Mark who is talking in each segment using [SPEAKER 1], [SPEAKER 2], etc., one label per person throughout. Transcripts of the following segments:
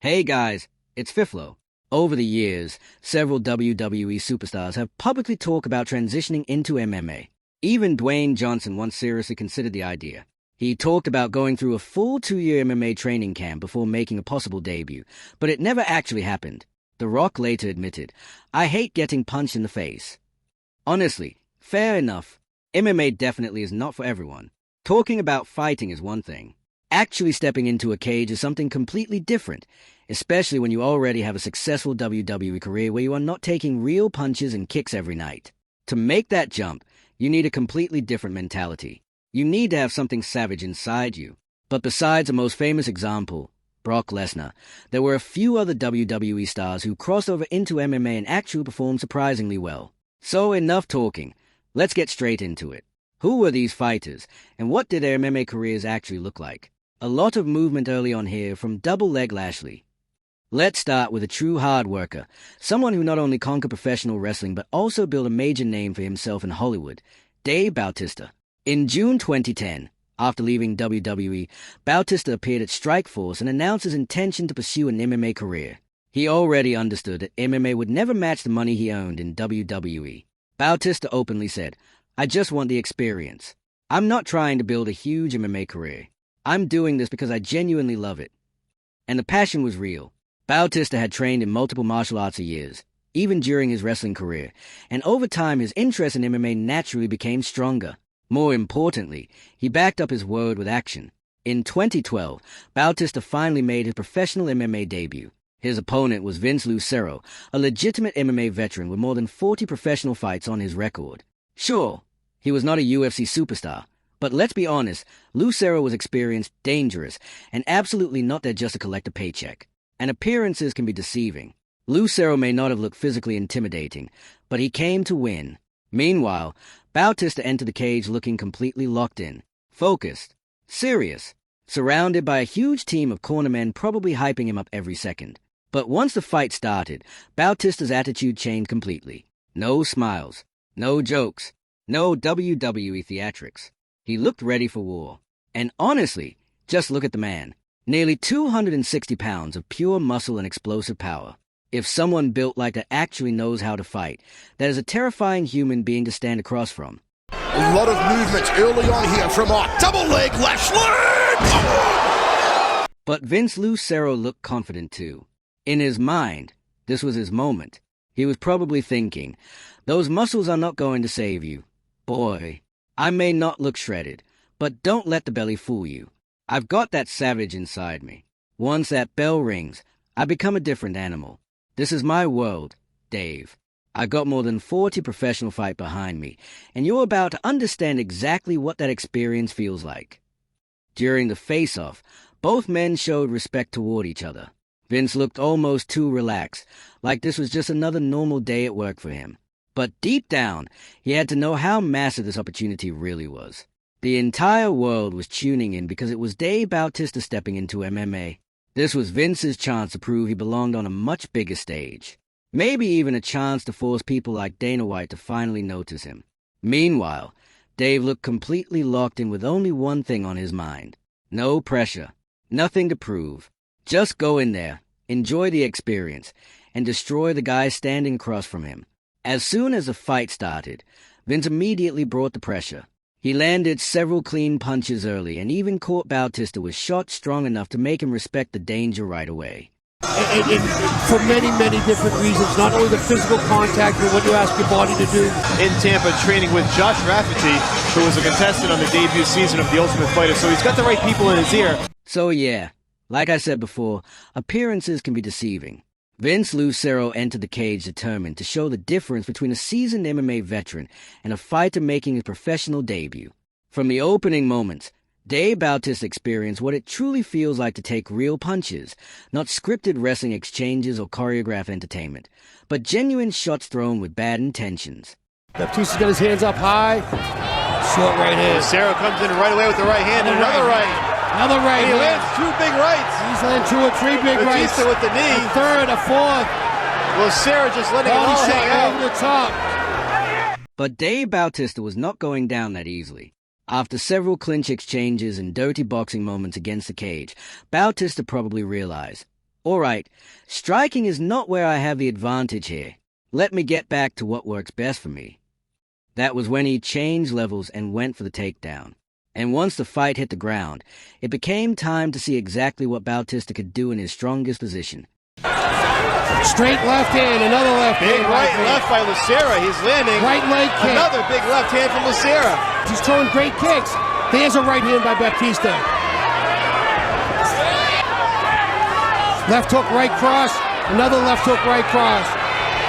[SPEAKER 1] Hey guys, it's Fiflo. Over the years, several WWE superstars have publicly talked about transitioning into MMA. Even Dwayne Johnson once seriously considered the idea. He talked about going through a full 2-year MMA training camp before making a possible debut, but it never actually happened. The Rock later admitted, "I hate getting punched in the face." Honestly, fair enough. MMA definitely is not for everyone. Talking about fighting is one thing. Actually stepping into a cage is something completely different, especially when you already have a successful WWE career where you are not taking real punches and kicks every night. To make that jump, you need a completely different mentality. You need to have something savage inside you. But besides the most famous example, Brock Lesnar, there were a few other WWE stars who crossed over into MMA and actually performed surprisingly well. So enough talking. Let's get straight into it. Who were these fighters, and what did their MMA careers actually look like? A lot of movement early on here from double-leg Lashley. Let's start with a true hard worker, someone who not only conquered professional wrestling but also built a major name for himself in Hollywood, Dave Bautista. In June 2010, after leaving WWE, Bautista appeared at Strikeforce and announced his intention to pursue an MMA career. He already understood that MMA would never match the money he earned in WWE. Bautista openly said, "I just want the experience. I'm not trying to build a huge MMA career. I'm doing this because I genuinely love it." And the passion was real. Bautista had trained in multiple martial arts for years, even during his wrestling career, and over time his interest in MMA naturally became stronger. More importantly, he backed up his word with action. In 2012, Bautista finally made his professional MMA debut. His opponent was Vince Lucero, a legitimate MMA veteran with more than 40 professional fights on his record. Sure, he was not a UFC superstar, but let's be honest, Lucero was experienced, dangerous, and absolutely not there just to collect a paycheck. And appearances can be deceiving. Lucero may not have looked physically intimidating, but he came to win. Meanwhile, Bautista entered the cage looking completely locked in, focused, serious, surrounded by a huge team of cornermen probably hyping him up every second. But once the fight started, Bautista's attitude changed completely. No smiles, no jokes, no WWE theatrics. He looked ready for war. And honestly, just look at the man. Nearly 260 pounds of pure muscle and explosive power. If someone built like that actually knows how to fight, that is a terrifying human being to stand across from.
[SPEAKER 2] A lot of movement early on here from our double leg Lashley!
[SPEAKER 1] But Vince Lucero looked confident too. In his mind, this was his moment. He was probably thinking, those muscles are not going to save you. Boy, I may not look shredded, but don't let the belly fool you. I've got that savage inside me. Once that bell rings, I become a different animal. This is my world, Dave. I got more than 40 professional fights behind me, and you're about to understand exactly what that experience feels like. During the face-off, both men showed respect toward each other. Vince looked almost too relaxed, like this was just another normal day at work for him. But deep down, he had to know how massive this opportunity really was. The entire world was tuning in because it was Dave Bautista stepping into MMA. This was Vince's chance to prove he belonged on a much bigger stage. Maybe even a chance to force people like Dana White to finally notice him. Meanwhile, Dave looked completely locked in with only one thing on his mind. No pressure. Nothing to prove. Just go in there, enjoy the experience, and destroy the guy standing across from him. As soon as the fight started, Vince immediately brought the pressure. He landed several clean punches early and even caught Bautista with shots strong enough to make him respect the danger right away.
[SPEAKER 3] For many, many different reasons, not only the physical contact, but what you ask your body to do.
[SPEAKER 4] In Tampa, training with Josh Rafferty, who was a contestant on the debut season of The Ultimate Fighter, so he's got the right people in his ear.
[SPEAKER 1] So yeah, like I said before, appearances can be deceiving. Vince Lucero entered the cage determined to show the difference between a seasoned MMA veteran and a fighter making his professional debut. From the opening moments, Dave Bautista experienced what it truly feels like to take real punches, not scripted wrestling exchanges or choreographed entertainment, but genuine shots thrown with bad intentions.
[SPEAKER 3] Bautista's got his hands up high. Short right hand.
[SPEAKER 4] Lucero comes in right away with the right hand, and another right.
[SPEAKER 3] Another right.
[SPEAKER 4] He lands 2 big rights.
[SPEAKER 3] He's landed 2 or 3 big rights.
[SPEAKER 4] Bautista with the knee.
[SPEAKER 3] A third, a fourth.
[SPEAKER 4] Lucero just letting it all hang out.
[SPEAKER 3] Over the top.
[SPEAKER 1] But Dave Bautista was not going down that easily. After several clinch exchanges and dirty boxing moments against the cage, Bautista probably realized, All right, striking is not where I have the advantage here. Let me get back to what works best for me. That was when he changed levels and went for the takedown. And once the fight hit the ground, it became time to see exactly what Bautista could do in his strongest position.
[SPEAKER 3] Straight left hand, another left hand.
[SPEAKER 4] Big right and left by Lucera. He's landing.
[SPEAKER 3] Right leg kick.
[SPEAKER 4] Another big left hand from Lucera.
[SPEAKER 3] He's throwing great kicks. There's a right hand by Bautista. Left hook, right cross. Another left hook, right cross.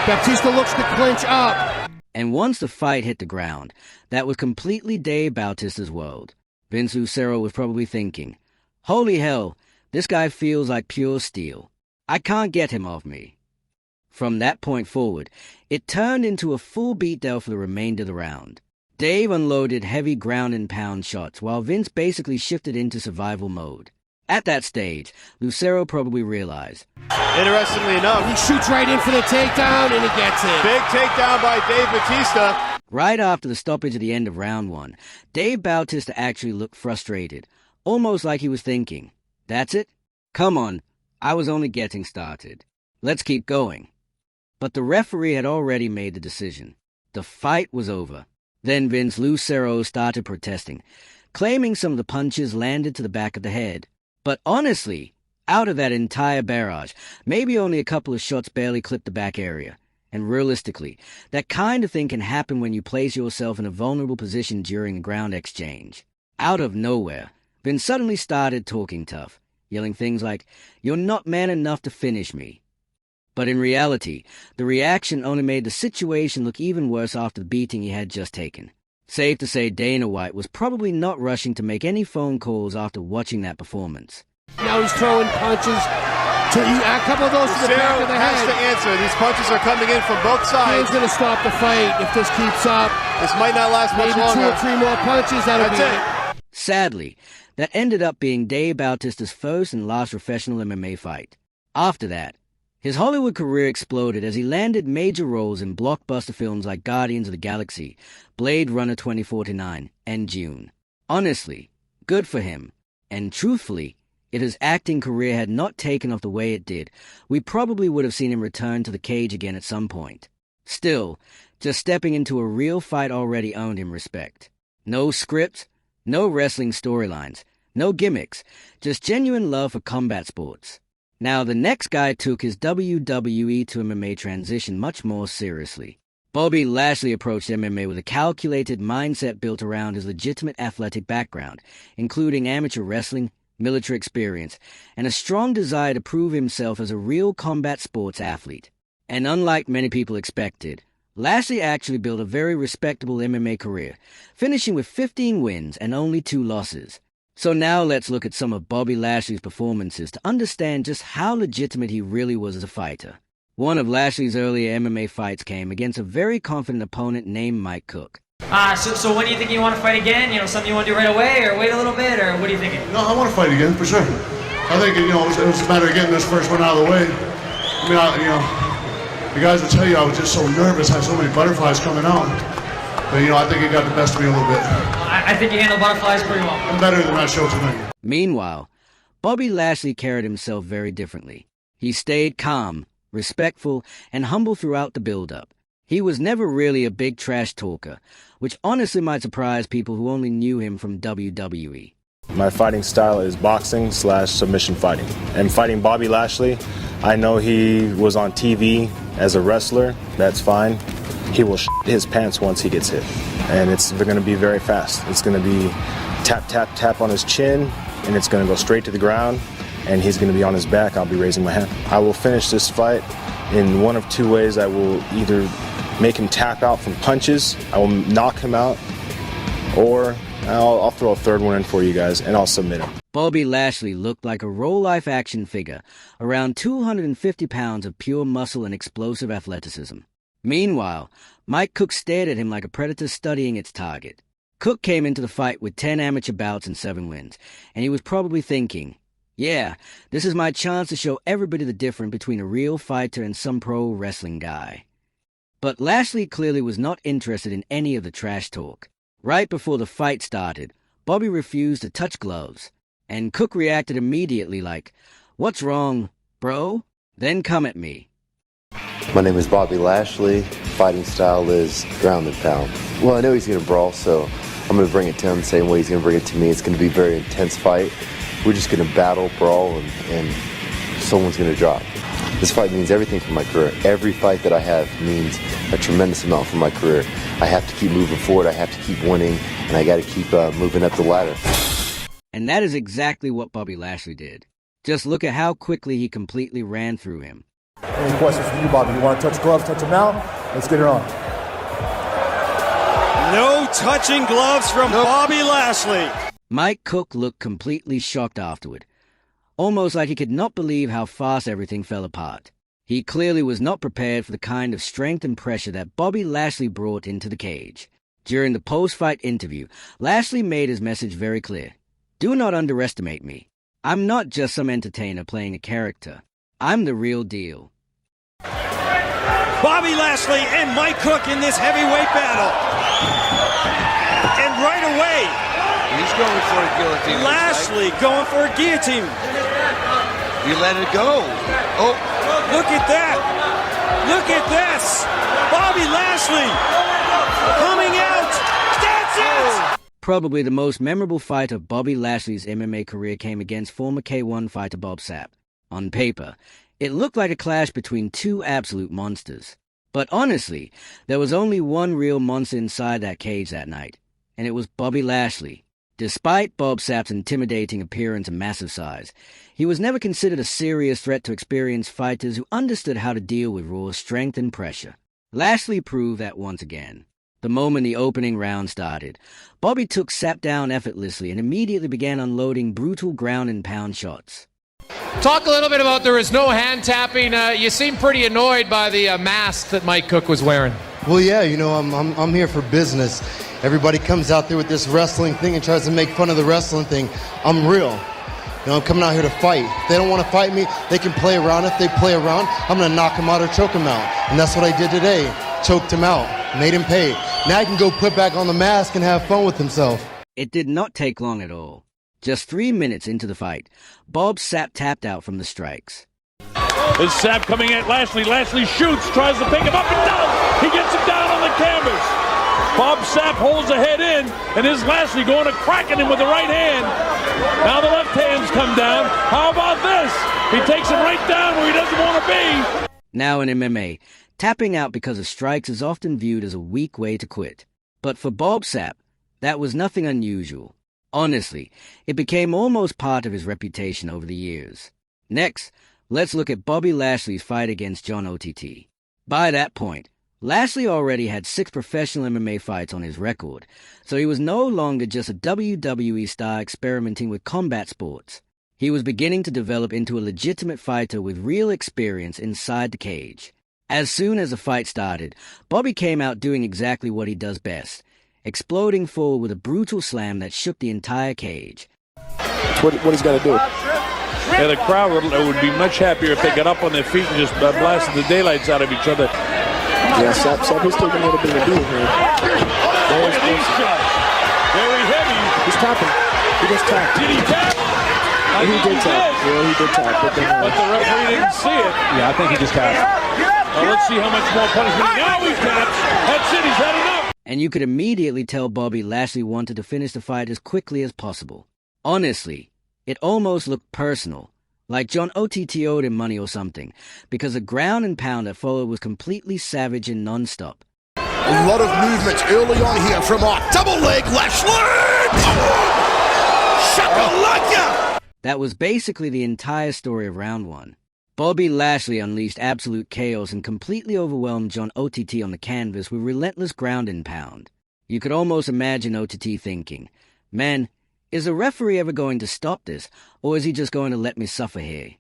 [SPEAKER 3] Bautista looks to clinch up.
[SPEAKER 1] And once the fight hit the ground, that was completely Dave Bautista's world. Vince Lucero was probably thinking, holy hell, this guy feels like pure steel. I can't get him off me. From that point forward, it turned into a full beatdown for the remainder of the round. Dave unloaded heavy ground and pound shots, while Vince basically shifted into survival mode. At that stage, Lucero probably realized,
[SPEAKER 4] interestingly enough,
[SPEAKER 3] he shoots right in for the takedown, and he gets it.
[SPEAKER 4] Big takedown by Dave Bautista.
[SPEAKER 1] Right after the stoppage at the end of round 1, Dave Bautista actually looked frustrated, almost like he was thinking, that's it? Come on, I was only getting started. Let's keep going. But the referee had already made the decision. The fight was over. Then Vince Lucero started protesting, claiming some of the punches landed to the back of the head. But honestly, out of that entire barrage, maybe only a couple of shots barely clipped the back area. And realistically, that kind of thing can happen when you place yourself in a vulnerable position during a ground exchange. Out of nowhere, Vince suddenly started talking tough, yelling things like, "You're not man enough to finish me." But in reality, the reaction only made the situation look even worse after the beating he had just taken. Safe to say Dana White was probably not rushing to make any phone calls after watching that performance.
[SPEAKER 3] Now he's throwing punches. A couple of those to the back of the head.
[SPEAKER 4] Has to answer. These punches are coming in from both sides.
[SPEAKER 3] He's going to stop the fight if this keeps up.
[SPEAKER 4] This might not last much
[SPEAKER 3] Maybe
[SPEAKER 4] longer.
[SPEAKER 3] 2 or 3 more punches. That's it.
[SPEAKER 1] Sadly, that ended up being Dave Bautista's first and last professional MMA fight. After that, his Hollywood career exploded as he landed major roles in blockbuster films like Guardians of the Galaxy, Blade Runner 2049, and Dune. Honestly, good for him. And truthfully, if his acting career had not taken off the way it did, we probably would have seen him return to the cage again at some point. Still, just stepping into a real fight already earned him respect. No script, no wrestling storylines, no gimmicks, just genuine love for combat sports. Now, the next guy took his WWE to MMA transition much more seriously. Bobby Lashley approached MMA with a calculated mindset built around his legitimate athletic background, including amateur wrestling, military experience, and a strong desire to prove himself as a real combat sports athlete. And unlike many people expected, Lashley actually built a very respectable MMA career, finishing with 15 wins and only 2 losses. So now let's look at some of Bobby Lashley's performances to understand just how legitimate he really was as a fighter. One of Lashley's earlier MMA fights came against a very confident opponent named Mike Cook.
[SPEAKER 5] So when do you think you want to fight again? Something you want to do right away, or wait a little bit, or what are you thinking?
[SPEAKER 6] No, I want to fight again, for sure. I think, it was a matter of getting this first one out of the way. I mean, the guys will tell you I was just so nervous, I had so many butterflies coming out. But, I think it got the best of me a little bit.
[SPEAKER 5] I think you handle butterflies pretty well.
[SPEAKER 6] I'm better than that show tonight.
[SPEAKER 1] Meanwhile, Bobby Lashley carried himself very differently. He stayed calm, respectful, and humble throughout the build-up. He was never really a big trash talker, which honestly might surprise people who only knew him from WWE.
[SPEAKER 7] My fighting style is boxing/submission fighting. And fighting Bobby Lashley, I know he was on TV as a wrestler. That's fine. He will his pants once he gets hit. And they're going to be very fast. It's going to be tap, tap, tap on his chin, and it's going to go straight to the ground, and he's going to be on his back. I'll be raising my hand. I will finish this fight in one of 2 ways. I will either make him tap out from punches, I will knock him out, or I'll throw a third one in for you guys, and I'll submit him.
[SPEAKER 1] Bobby Lashley looked like a real-life action figure, around 250 pounds of pure muscle and explosive athleticism. Meanwhile, Mike Cook stared at him like a predator studying its target. Cook came into the fight with 10 amateur bouts and 7 wins, and he was probably thinking, yeah, this is my chance to show everybody the difference between a real fighter and some pro wrestling guy. But Lashley clearly was not interested in any of the trash talk. Right before the fight started, Bobby refused to touch gloves, and Cook reacted immediately like, "What's wrong? bro? Then come at me.
[SPEAKER 8] My name is Bobby Lashley. Fighting style is ground and pound. Well, I know he's going to brawl, so I'm going to bring it to him the same way he's going to bring it to me. It's going to be a very intense fight. We're just going to battle, brawl, and someone's going to drop. This fight means everything for my career. Every fight that I have means a tremendous amount for my career. I have to keep moving forward. I have to keep winning, and I got to keep moving up the ladder.
[SPEAKER 1] And that is exactly what Bobby Lashley did. Just look at how quickly he completely ran through him.
[SPEAKER 9] Any questions from you, Bobby? You want to touch gloves, touch them now? Let's get it on.
[SPEAKER 10] No touching gloves from Bobby Lashley.
[SPEAKER 1] Mike Cook looked completely shocked afterward, almost like he could not believe how fast everything fell apart. He clearly was not prepared for the kind of strength and pressure that Bobby Lashley brought into the cage. During the post-fight interview, Lashley made his message very clear. Do not underestimate me. I'm not just some entertainer playing a character. I'm the real deal.
[SPEAKER 10] Bobby Lashley and Mike Cook in this heavyweight battle. And right away,
[SPEAKER 2] He's going for a guillotine.
[SPEAKER 10] Lashley going for a guillotine.
[SPEAKER 2] You let it go. Oh,
[SPEAKER 10] look at that. Look at this. Bobby Lashley coming out. That's it.
[SPEAKER 1] Probably the most memorable fight of Bobby Lashley's MMA career came against former K1 fighter Bob Sapp. On paper, it looked like a clash between two absolute monsters. But honestly, there was only one real monster inside that cage that night, and it was Bobby Lashley. Despite Bob Sapp's intimidating appearance and massive size, he was never considered a serious threat to experienced fighters who understood how to deal with raw strength and pressure. Lashley proved that once again. The moment the opening round started, Bobby took Sapp down effortlessly and immediately began unloading brutal ground and pound shots.
[SPEAKER 11] Talk a little bit about there was no hand tapping. You seem pretty annoyed by the mask that Mike Cook was wearing.
[SPEAKER 12] Well, yeah, you know, I'm here for business. Everybody comes out there with this wrestling thing and tries to make fun of the wrestling thing. I'm real. You know, I'm coming out here to fight. If they don't want to fight me, they can play around. If they play around, I'm going to knock them out or choke them out. And that's what I did today. Choked him out. Made him pay. Now I can go put back on the mask and have fun with himself.
[SPEAKER 1] It did not take long at all. Just 3 minutes into the fight, Bob Sapp tapped out from the strikes.
[SPEAKER 13] Is Sapp coming at Lashley? Lashley shoots, tries to pick him up and down. He gets him down on the canvas. Bob Sapp holds the head in, and is Lashley going to crack at him with the right hand. Now the left hand's come down. How about this? He takes him right down where he doesn't want to be.
[SPEAKER 1] Now in MMA, tapping out because of strikes is often viewed as a weak way to quit. But for Bob Sapp, that was nothing unusual. Honestly, it became almost part of his reputation over the years. Next, let's look at Bobby Lashley's fight against John OTT. By that point, Lashley already had 6 professional MMA fights on his record, so he was no longer just a WWE star experimenting with combat sports. He was beginning to develop into a legitimate fighter with real experience inside the cage. As soon as the fight started, Bobby came out doing exactly what he does best, exploding forward with a brutal slam that shook the entire cage.
[SPEAKER 12] What he's got to do.
[SPEAKER 13] Yeah, the crowd would be much happier if they got up on their feet and just blasted the daylights out of each other.
[SPEAKER 12] Yeah, Sapp is taking a little bit of a beating here.
[SPEAKER 13] Very heavy.
[SPEAKER 12] He's tapping. He just tapped.
[SPEAKER 13] Did he tap?
[SPEAKER 12] He did tap. Yeah, he did tap.
[SPEAKER 13] But the referee didn't see it.
[SPEAKER 12] Yeah, I think he just tapped.
[SPEAKER 13] Well, let's see how much more punishment. Now he taps. That's it. He's had enough.
[SPEAKER 1] And you could immediately tell Bobby Lashley wanted to finish the fight as quickly as possible. Honestly, it almost looked personal, like John OTT owed him money or something, because the ground and pound that followed was completely savage and non-stop.
[SPEAKER 2] A lot of movement early on here from double leg Lashley! Shakalaka!
[SPEAKER 1] That was basically the entire story of round 1. Bobby Lashley unleashed absolute chaos and completely overwhelmed John OTT on the canvas with relentless ground and pound. You could almost imagine OTT thinking, man, is the referee ever going to stop this, or is he just going to let me suffer here?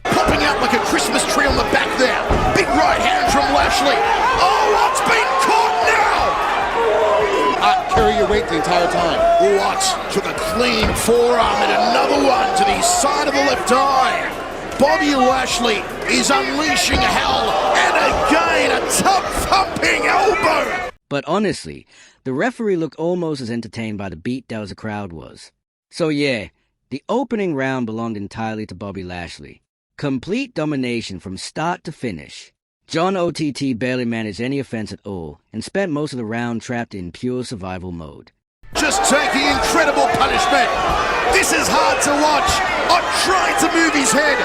[SPEAKER 2] Popping out like a Christmas tree on the back there. Big right hand from Lashley. Oh, it's been caught now!
[SPEAKER 3] Carry your weight the entire time.
[SPEAKER 2] What? Took a clean forearm and another one to the side of the left eye. Bobby Lashley is unleashing hell, and again a tub-thumping elbow!
[SPEAKER 1] But honestly, the referee looked almost as entertained by the beatdown as the crowd was. So yeah, the opening round belonged entirely to Bobby Lashley. Complete domination from start to finish. John OTT barely managed any offense at all and spent most of the round trapped in pure survival mode.
[SPEAKER 2] Just taking incredible punishment. This is hard to watch. I'm trying to move his head.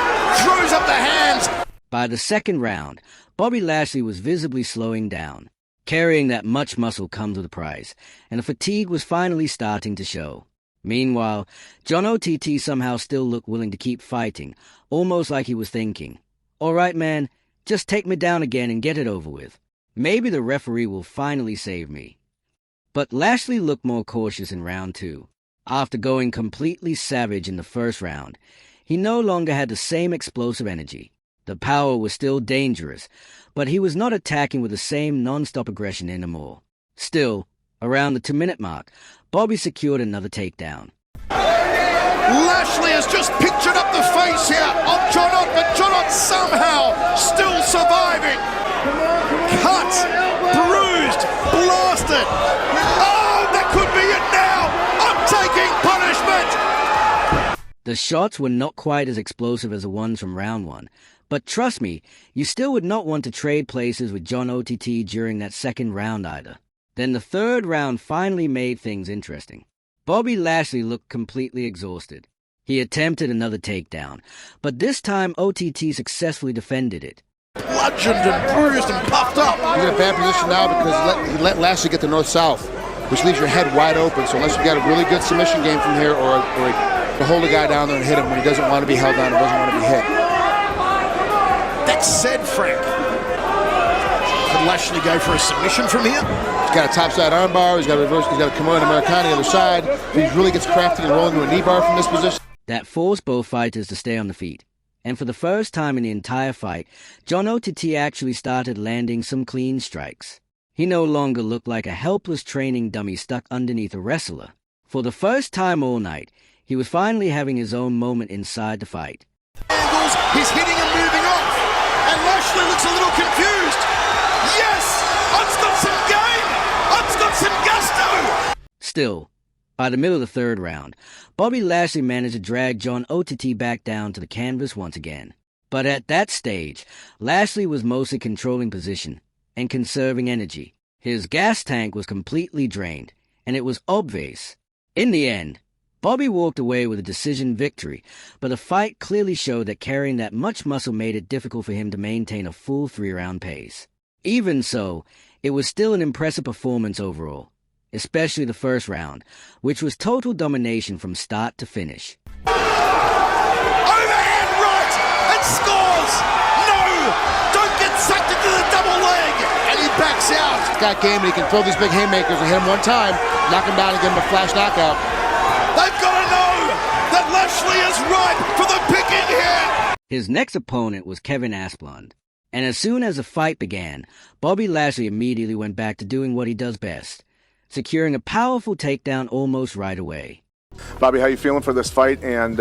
[SPEAKER 2] Throws up the hands.
[SPEAKER 1] By the second round, Bobby Lashley was visibly slowing down. Carrying that much muscle comes with a price, and the fatigue was finally starting to show. Meanwhile, John OTT somehow still looked willing to keep fighting, almost like he was thinking, "All right, man, just take me down again and get it over with. Maybe the referee will finally save me." But Lashley looked more cautious in round 2. After going completely savage in the first round, he no longer had the same explosive energy. The power was still dangerous, but he was not attacking with the same non-stop aggression anymore. Still, around the 2-minute mark, Bobby secured another takedown.
[SPEAKER 2] Lashley has just pictured up the face here of John Ott, but John Ott somehow still surviving. Cut, bruised, blasted. Oh, that could be it now. I'm taking punishment.
[SPEAKER 1] The shots were not quite as explosive as the ones from round 1, but trust me, you still would not want to trade places with John OTT during that second round either. Then the third round finally made things interesting. Bobby Lashley looked completely exhausted. He attempted another takedown, but this time OTT successfully defended it.
[SPEAKER 2] Bludgeoned and bruised and puffed up.
[SPEAKER 3] He's in a bad position now because he let Lashley get the north-south, which leaves your head wide open. So unless you got a really good submission game from here or to hold a guy down there and hit him when he doesn't want to be held down or doesn't want to be hit.
[SPEAKER 2] That said, Frank, could Lashley go for a submission from here?
[SPEAKER 3] He's got a topside armbar. He's got a reverse. He's got a Kimura Americana on the other side. If he really gets crafty and rolling to a knee bar from this position.
[SPEAKER 1] That forced both fighters to stay on the feet. And for the first time in the entire fight, John OTT actually started landing some clean strikes. He no longer looked like a helpless training dummy stuck underneath a wrestler. For the first time all night, he was finally having his own moment inside the fight.
[SPEAKER 2] Angles, he's hitting and moving off, and Lashley looks a little confused. Yes, Ott's got some game. Ott's got some gusto.
[SPEAKER 1] Still, by the middle of the third round, Bobby Lashley managed to drag John OTT back down to the canvas once again. But at that stage, Lashley was mostly controlling position and conserving energy. His gas tank was completely drained, and it was obvious. In the end, Bobby walked away with a decision victory, but the fight clearly showed that carrying that much muscle made it difficult for him to maintain a full 3-round pace. Even so, it was still an impressive performance overall, especially the first round, which was total domination from start to finish.
[SPEAKER 2] Overhand right, and scores! No! Don't get sucked into the double leg! And he backs out.
[SPEAKER 3] He's got game and he can throw these big haymakers and hit him one time, knock him down and get him a flash knockout.
[SPEAKER 2] They've got to know that Lashley is ripe for the picking here!
[SPEAKER 1] His next opponent was Kevin Asplund. And as soon as the fight began, Bobby Lashley immediately went back to doing what he does best, securing a powerful takedown almost right away.
[SPEAKER 14] Bobby, how you feeling for this fight? And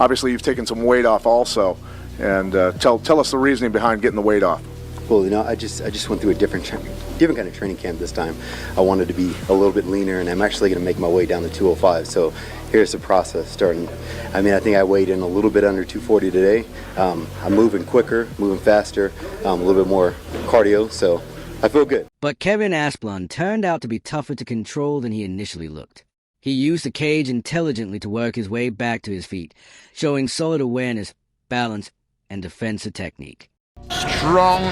[SPEAKER 14] obviously you've taken some weight off also. And tell us the reasoning behind getting the weight off.
[SPEAKER 8] Well, you know, I just went through a different kind of training camp this time. I wanted to be a little bit leaner, and I'm actually going to make my way down to 205. So here's the process starting. I mean, I think I weighed in a little bit under 240 today. I'm moving quicker, moving faster, a little bit more cardio, so I feel good.
[SPEAKER 1] But Kevin Asplund turned out to be tougher to control than he initially looked. He used the cage intelligently to work his way back to his feet, showing solid awareness, balance, and defensive technique.
[SPEAKER 15] Strong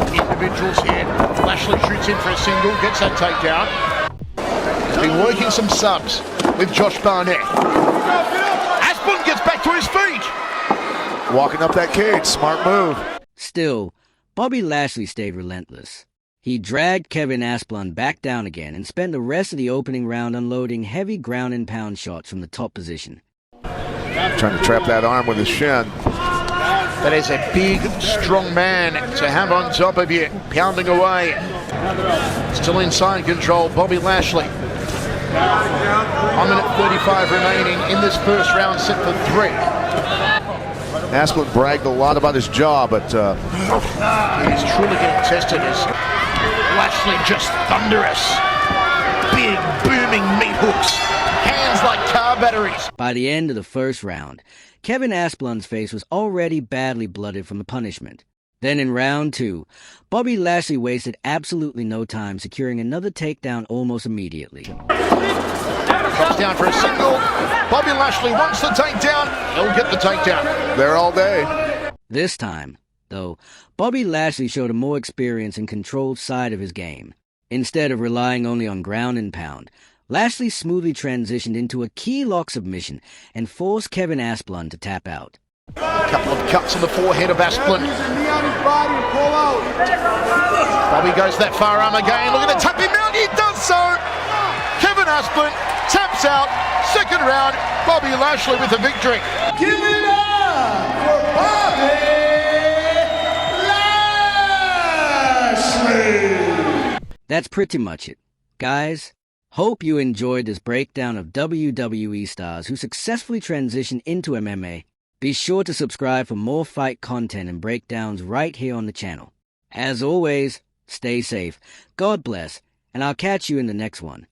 [SPEAKER 15] individuals here. Lashley shoots in for a single, gets that takedown. He's been working some subs with Josh Barnett. Asplund gets back to his feet.
[SPEAKER 2] Walking up that cage, smart move.
[SPEAKER 1] Still, Bobby Lashley stayed relentless. He dragged Kevin Asplund back down again and spent the rest of the opening round unloading heavy ground and pound shots from the top position.
[SPEAKER 2] Trying to trap that arm with his shin.
[SPEAKER 15] That is a big, strong man to have on top of you, pounding away. Still inside control, Bobby Lashley. 1 minute 35 remaining in this first round, set for 3.
[SPEAKER 2] Asplund bragged a lot about his jaw, but
[SPEAKER 15] he's truly getting tested as Lashley just thunderous. Big, booming meat hooks. Hands like carved batteries.
[SPEAKER 1] By the end of the first round, Kevin Asplund's face was already badly blooded from the punishment. Then in round 2, Bobby Lashley wasted absolutely no time securing another takedown almost immediately.
[SPEAKER 15] Comes down for a single. Bobby Lashley wants the takedown. He'll get the takedown.
[SPEAKER 14] There all day.
[SPEAKER 1] This time, though, Bobby Lashley showed a more experienced and controlled side of his game. Instead of relying only on ground and pound, Lashley smoothly transitioned into a key lock submission and forced Kevin Asplund to tap out.
[SPEAKER 15] A couple of cuts on the forehead of Asplund. Bobby goes that far arm again. Look at the tap him out. He does so. Kevin Asplund taps out. Second round. Bobby Lashley with the victory.
[SPEAKER 2] Give it up for Bobby Lashley.
[SPEAKER 1] That's pretty much it. Guys, hope you enjoyed this breakdown of WWE stars who successfully transitioned into MMA. Be sure to subscribe for more fight content and breakdowns right here on the channel. As always, stay safe, God bless, and I'll catch you in the next one.